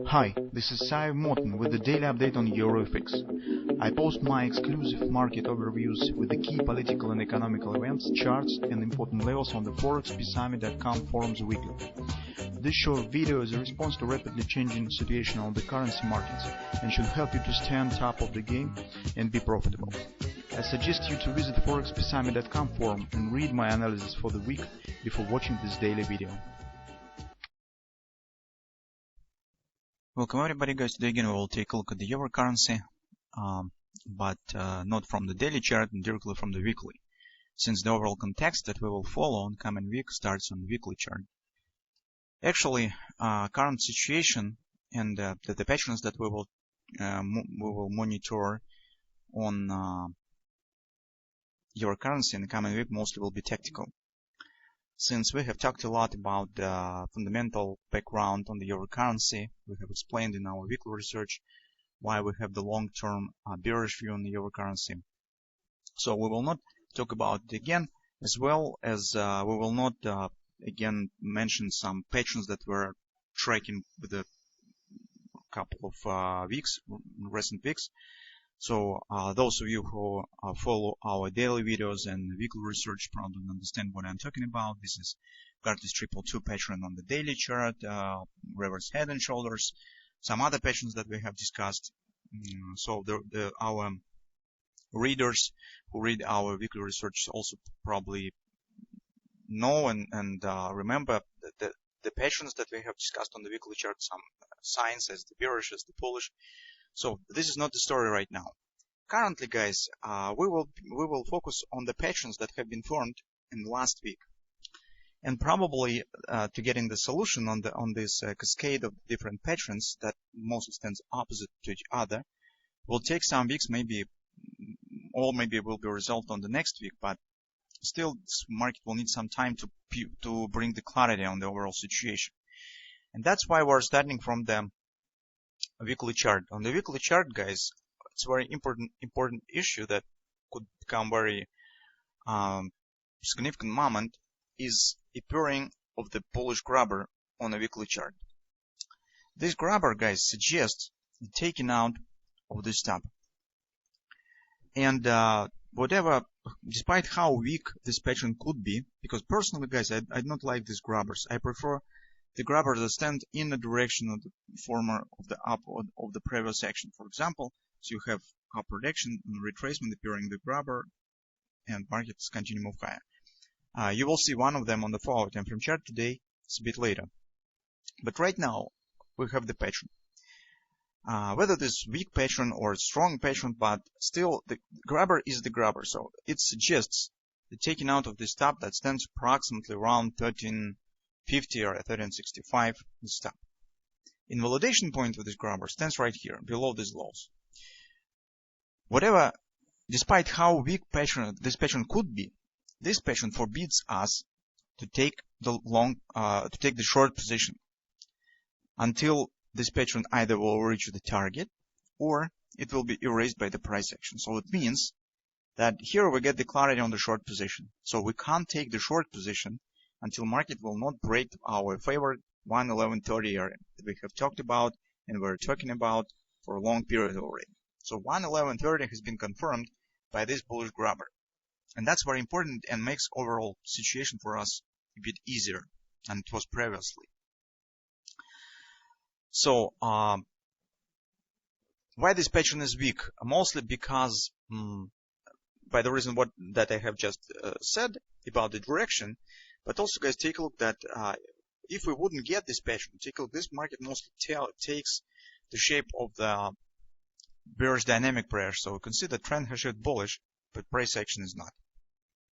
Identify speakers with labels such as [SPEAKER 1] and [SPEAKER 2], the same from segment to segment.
[SPEAKER 1] Hi, this is Sive Morten with the daily update on EuroFX. I post my exclusive market overviews with the key political and economical events, charts and important levels on the ForexPeaceArmy.com forums weekly. This short video is a response to rapidly changing situation on the currency markets and should help you to stay on top of the game and be profitable. I suggest you to visit ForexPeaceArmy.com forum and read my analysis for the week before watching this daily video.
[SPEAKER 2] Welcome everybody guys. Today again we will take a look at the euro currency, but not from the daily chart and directly from the weekly, since the overall context that we will follow on coming week starts on the weekly chart. Actually, current situation and the patterns that we will monitor on euro currency in the coming week mostly will be tactical. Since we have talked a lot about the fundamental background on the euro currency, we have explained in our weekly research why we have the long-term bearish view on the euro currency. So we will not talk about it again, as well as we will not again mention some patterns that we're tracking with a couple of recent weeks. So those of you who follow our daily videos and weekly research probably understand what I'm talking about. This is Curtis 222 pattern on the daily chart, reverse head and shoulders, some other patterns that we have discussed. So our readers who read our weekly research also probably know and remember the patterns that we have discussed on the weekly chart, some signs as the bearish, as the bullish. So this is not the story right now. Currently, guys, we will focus on the patterns that have been formed in the last week, and probably to getting the solution on this cascade of different patterns that mostly stands opposite to each other will take some weeks, maybe will be resolved on the next week, but still this market will need some time to bring the clarity on the overall situation, and that's why we're starting from the weekly chart. On the weekly chart, guys, it's a very important issue that could become very significant moment is appearing of the bullish grabber on a weekly chart. This grabber, guys, suggests the taking out of this stop. And despite how weak this pattern could be, because personally, guys, I don't like these grabbers. I prefer the grabber that stand in the direction of the former of the up of the previous action. For example, so you have upward action and retracement appearing the grabber, and markets continue to move higher. You will see one of them on the forward time frame chart today. It's a bit later, but right now we have the pattern. Whether this weak pattern or strong pattern, but still the grabber is the grabber. So it suggests the taking out of this stop that stands approximately around 1350 or 1365 the stop. Invalidation point of this grabber stands right here below these lows. Despite how weak this pattern could be, this pattern forbids us to take the short position until this pattern either will reach the target or it will be erased by the price action. So it means that here we get the clarity on the short position. So we can't take the short position until market will not break our favorite 111.30 area that we have talked about and we're talking about for a long period already. So 111.30 has been confirmed by this bullish grabber, and that's very important and makes overall situation for us a bit easier than it was previously. So why this pattern is weak? Mostly because by the reason that I have just said about the direction, but also, guys, take a look that if we wouldn't get this pattern, take a look, this market mostly takes the shape of the bearish dynamic prayer. So we can see the trend has showed bullish, but price action is not.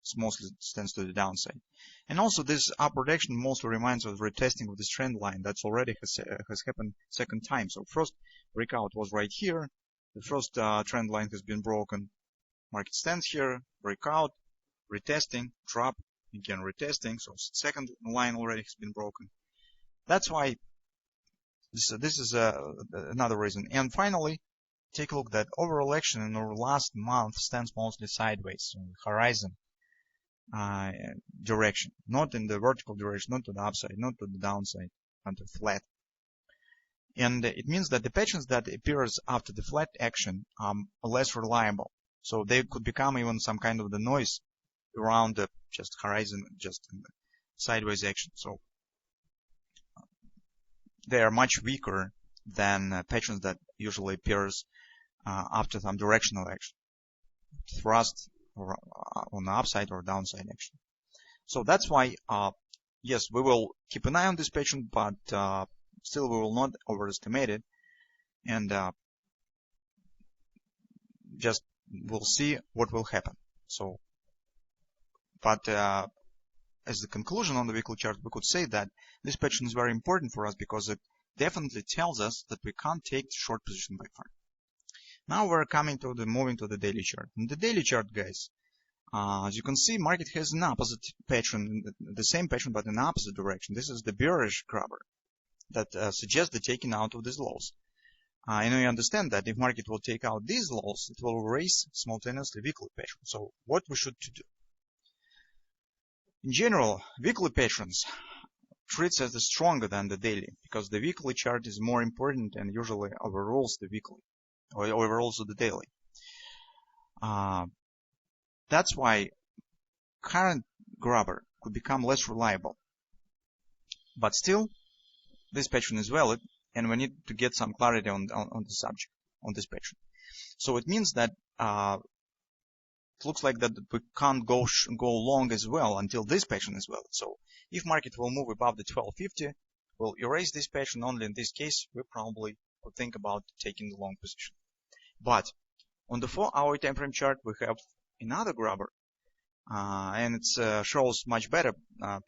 [SPEAKER 2] It mostly stands to the downside. And also this upward action mostly reminds us of retesting of this trend line that's already has happened second time. So first breakout was right here. The first trend line has been broken. Market stands here, breakout, retesting, drop, again retesting. So second line already has been broken. That's why this is another reason. And finally, take a look that overall action in our last month stands mostly sideways, on the horizon direction, not in the vertical direction, not to the upside, not to the downside, but flat. And it means that the patterns that appears after the flat action are less reliable. So they could become even some kind of the noise around the just horizon, just in the sideways action. So they are much weaker than patterns that usually appears after some directional action, thrust or on the upside or downside action. So that's why, yes, we will keep an eye on this pattern, but still we will not overestimate it, and just we'll see what will happen. So, but as the conclusion on the weekly chart, we could say that this pattern is very important for us because it definitely tells us that we can't take short position by far. Now we're moving to the daily chart. In the daily chart, guys, as you can see, market has an opposite pattern, the same pattern but in the opposite direction. This is the bearish grabber that suggests the taking out of these lows. And we understand that if market will take out these lows, it will raise simultaneously weekly pattern. So what we should do? In general, weekly patterns treats as stronger than the daily because the weekly chart is more important and usually overrules the weekly or overrules the daily. That's why current grabber could become less reliable. But still, this pattern is valid, and we need to get some clarity on the subject, on this pattern. So it means that it looks like that we can't go long as well until this pattern is valid. So if market will move above the 1250, we'll erase this pattern. Only in this case, we probably would think about taking the long position. But on the 4-hour time frame chart, we have another grabber, and it shows much better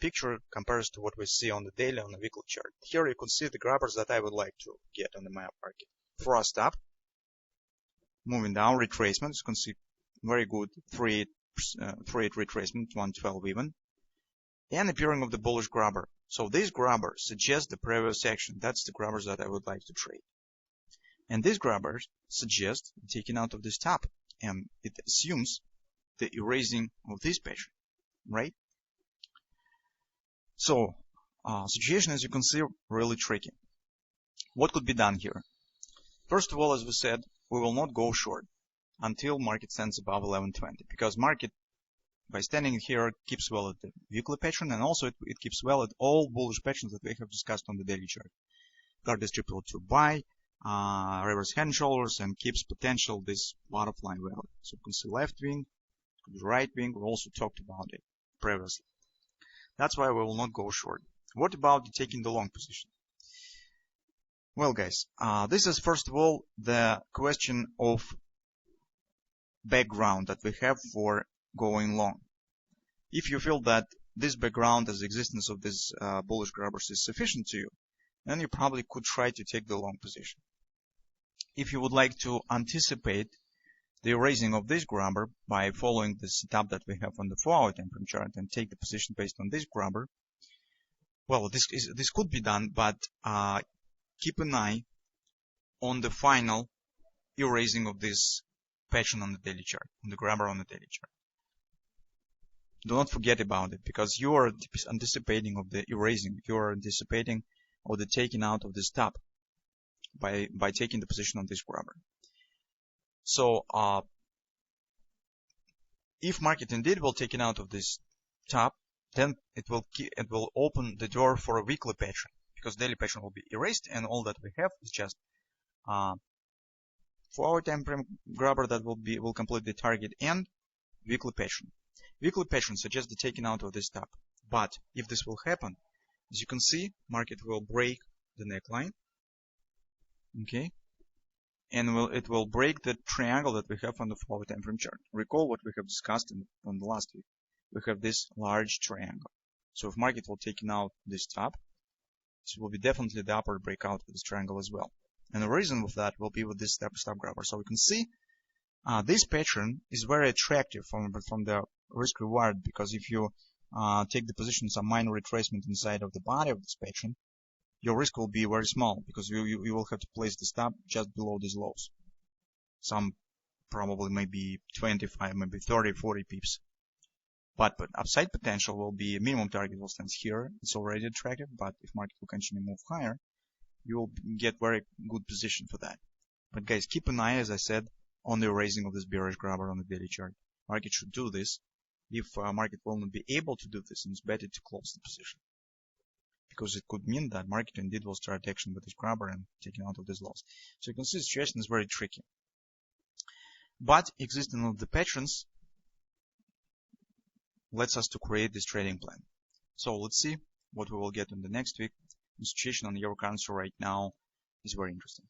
[SPEAKER 2] picture compared to what we see on the daily, on the weekly chart. Here you could see the grabbers that I would like to get on the my market. Thrust up, moving down, retracement. You can see very good 3-8 retracement, 112 even, and appearing of the bullish grabber. So this grabber suggests the previous action. That's the grabbers that I would like to trade. And this grabber suggests taking out of this top, and it assumes the erasing of this pattern, right? So, situation, as you can see, really tricky. What could be done here? First of all, as we said, we will not go short until market stands above 1120, because market, by standing here, keeps well at the weekly pattern, and also it keeps well at all bullish patterns that we have discussed on the daily chart. Guard this triple to buy, reverse head and shoulders, and keeps potential this butterfly value. So you can see left wing, right wing. We also talked about it previously. That's why we will not go short. What about taking the long position? Well, guys, this is first of all the question of background that we have for going long. If you feel that this background as the existence of this bullish grabbers is sufficient to you, then you probably could try to take the long position. If you would like to anticipate the erasing of this grabber by following the setup that we have on the 4-hour time frame chart and take the position based on this grabber, well, this could be done, but keep an eye on the final erasing of this pattern on the daily chart, on the grabber on the daily chart. Do not forget about it, because you are anticipating of the erasing, you are anticipating of the taking out of this top by taking the position on this grabber. So if market indeed will take it out of this top, then it will open the door for a weekly pattern, because daily pattern will be erased, and all that we have is just 4-hour time frame grabber that will complete the target, and weekly pattern. Weekly pattern suggests the taking out of this top. But if this will happen, as you can see, market will break the neckline, okay, and it will break the triangle that we have on the 4-hour time frame chart. Recall what we have discussed on the last week. We have this large triangle. So if market will take out this top, this will be definitely the upward breakout of this triangle as well. And the reason of that will be with this stop grabber. So we can see this pattern is very attractive from the risk reward, because if you take the position some minor retracement inside of the body of this pattern, your risk will be very small, because you will have to place the stop just below these lows. Some probably maybe 25, maybe 30, 40 pips. But upside potential will be minimum target will stand here. It's already attractive, but if market will continue to move higher, you will get very good position for that. But guys, keep an eye, as I said, on the erasing of this bearish grabber on the daily chart. Market should do this. If market will not be able to do this, it's better to close the position, because it could mean that market indeed will start action with this grabber and taking out of this loss. So you can see the situation is very tricky. But existing of the patterns lets us to create this trading plan. So let's see what we will get in the next week. The situation on the euro currency right now is very interesting.